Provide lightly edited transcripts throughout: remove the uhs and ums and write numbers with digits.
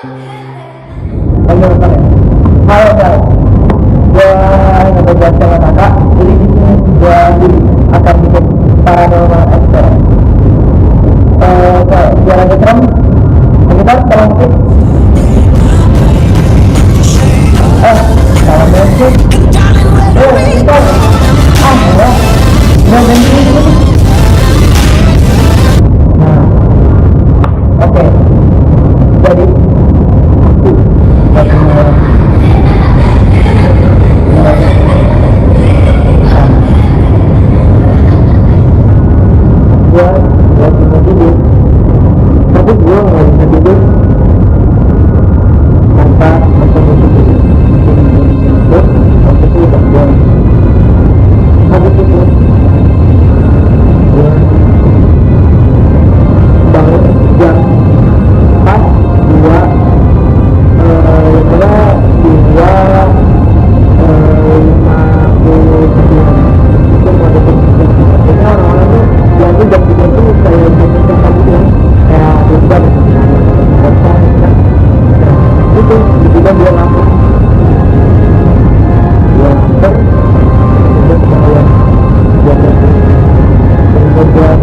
Halo guys, gua ngebuat sama kakak. Jadi di sini gua akan bikin paranormal experience. Biar agak serem, kita tolong skip. Salah musik. Kita ya, udah ganti ini. Nah, oke. Jadi gue nggak bisa tidur tanpa bertemu terus waktu itu udah gue habis itu gue bangun jam pas dua dua 59 itu mau detik karena orang-orang tuh biasanya jam 3 tuh kayak jam pagi ya kayak bukan itu tiba dia langsung dia langsung dia kemudian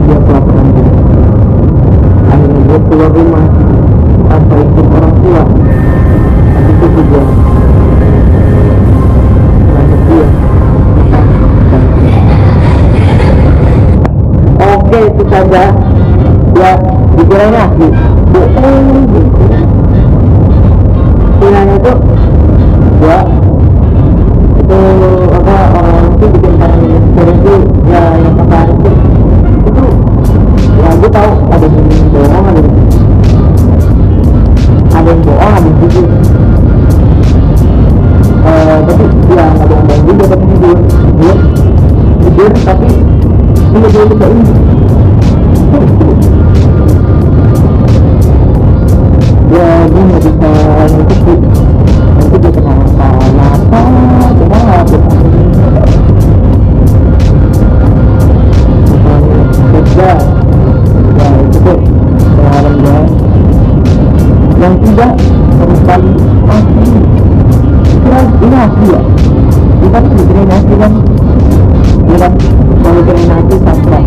dia kemudian keluar rumah tanpa ikut orang tua. Habis itu juga lanjut dia. Oke, itu saja. Ya, dikirain lagi. Kiranya itu gua itu apa orang itu bikin paranormal itu ya yang kata itu ya gue tahu ada yang bohong ada yang bohong ada yang jujur tapi ya nggak bohong juga tapi jujur tapi dia juga ini ya gue nggak bisa ngikutin nanti dia kenapa cuma kerja ya itu tuh pengalaman gue yang tidak sama sekali asli kira ini asli ya kita tuh dikirain asli kan kalau dikirain asli sastra